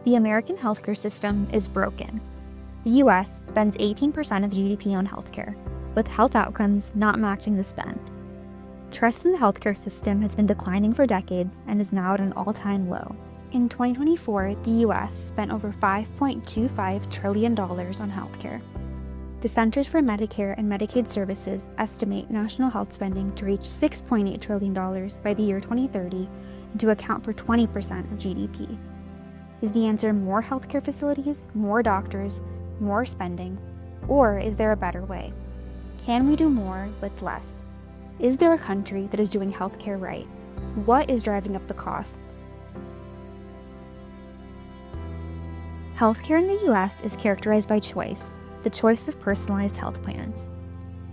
The American healthcare system is broken. The US spends 18% of GDP on healthcare, with health outcomes not matching the spend. Trust in the healthcare system has been declining for decades and is now at an all-time low. In 2024, the US spent over $5.25 trillion on healthcare. The Centers for Medicare and Medicaid Services estimate national health spending to reach $6.8 trillion by the year 2030 and to account for 20% of GDP. Is the answer more healthcare facilities, more doctors, more spending, or is there a better way? Can we do more with less? Is there a country that is doing healthcare right? What is driving up the costs? Healthcare in the US is characterized by choice, the choice of personalized health plans.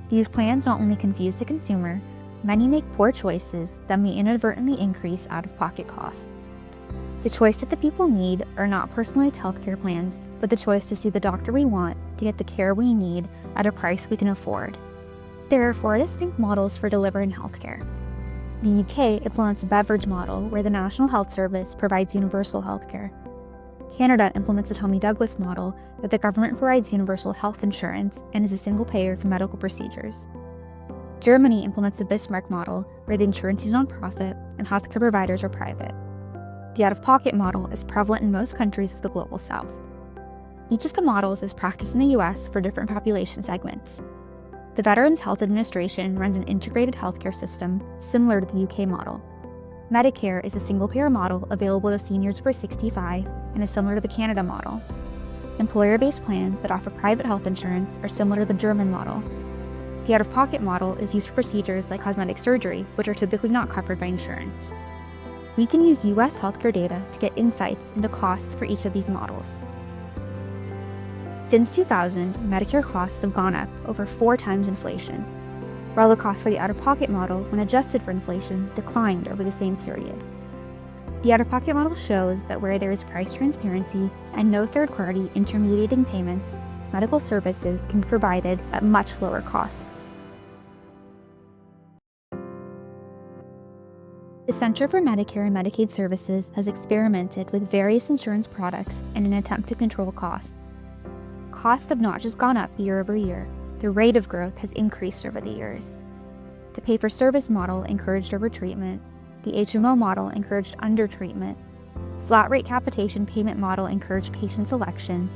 These plans not only confuse the consumer, many make poor choices that may inadvertently increase out-of-pocket costs. The choice that the people need are not personalized healthcare plans, but the choice to see the doctor we want to get the care we need at a price we can afford. There are 4 distinct models for delivering healthcare. The UK implements a Beveridge model where the National Health Service provides universal healthcare. Canada implements a Tommy Douglas model that the government provides universal health insurance and is a single payer for medical procedures. Germany implements a Bismarck model where the insurance is non-profit and healthcare providers are private. The out-of-pocket model is prevalent in most countries of the Global South. Each of the models is practiced in the US for different population segments. The Veterans Health Administration runs an integrated healthcare system similar to the UK model. Medicare is a single-payer model available to seniors over 65 and is similar to the Canada model. Employer-based plans that offer private health insurance are similar to the German model. The out-of-pocket model is used for procedures like cosmetic surgery, which are typically not covered by insurance. We can use US healthcare data to get insights into costs for each of these models. Since 2000, Medicare costs have gone up over 4 times inflation, while the cost for the out-of-pocket model, when adjusted for inflation, declined over the same period. The out-of-pocket model shows that where there is price transparency and no third-party intermediating payments, medical services can be provided at much lower costs. The Center for Medicare and Medicaid Services has experimented with various insurance products in an attempt to control costs. Costs have not just gone up year over year, the rate of growth has increased over the years. The pay-for-service model encouraged overtreatment, the HMO model encouraged undertreatment, flat-rate capitation payment model encouraged patient selection,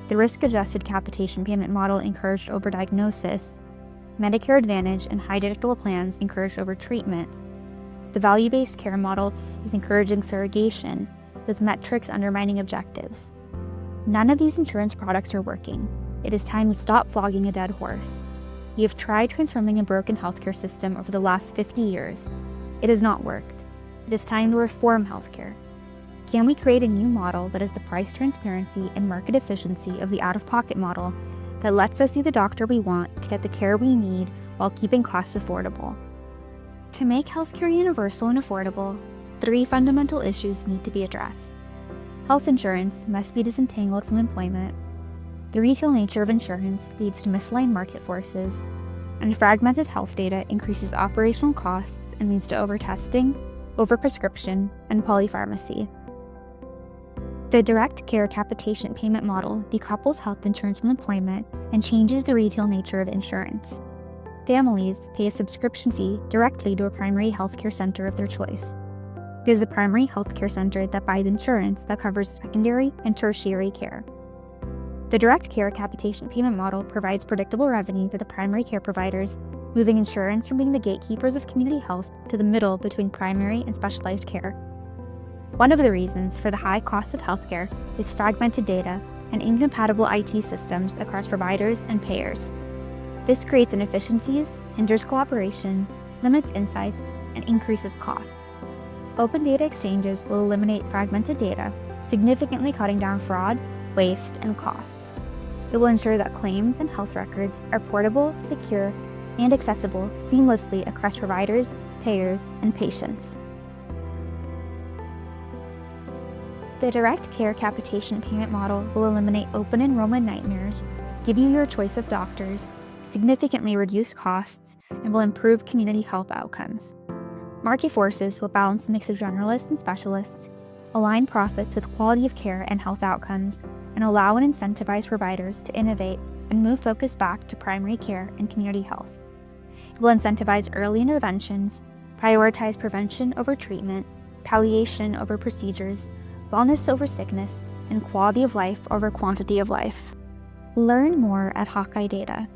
the risk-adjusted capitation payment model encouraged overdiagnosis, Medicare Advantage and high-deductible plans encouraged overtreatment. The value-based care model is encouraging surrogation, with metrics undermining objectives. None of these insurance products are working. It is time to stop flogging a dead horse. We have tried transforming a broken healthcare system over the last 50 years. It has not worked. It is time to reform healthcare. Can we create a new model that has the price transparency and market efficiency of the out-of-pocket model that lets us see the doctor we want to get the care we need while keeping costs affordable? To make healthcare universal and affordable, 3 fundamental issues need to be addressed. Health insurance must be disentangled from employment. The retail nature of insurance leads to misaligned market forces, and fragmented health data increases operational costs and leads to over-testing, over-prescription, and polypharmacy. The Direct Care Capitation Payment model decouples health insurance from employment and changes the retail nature of insurance. Families pay a subscription fee directly to a primary healthcare center of their choice. It is a primary healthcare center that buys insurance that covers secondary and tertiary care. The Direct Care Capitation Payment model provides predictable revenue for the primary care providers, moving insurance from being the gatekeepers of community health to the middle between primary and specialized care. One of the reasons for the high cost of healthcare is fragmented data and incompatible IT systems across providers and payers. This creates inefficiencies, hinders collaboration, limits insights, and increases costs. Open data exchanges will eliminate fragmented data, significantly cutting down fraud, waste, and costs. It will ensure that claims and health records are portable, secure, and accessible seamlessly across providers, payers, and patients. The Direct Care Capitation Payment model will eliminate open enrollment nightmares, give you your choice of doctors, significantly reduce costs, and will improve community health outcomes. Market forces will balance the mix of generalists and specialists, align profits with quality of care and health outcomes, and allow and incentivize providers to innovate and move focus back to primary care and community health. It will incentivize early interventions, prioritize prevention over treatment, palliation over procedures, wellness over sickness, and quality of life over quantity of life. Learn more at Hawkai Data.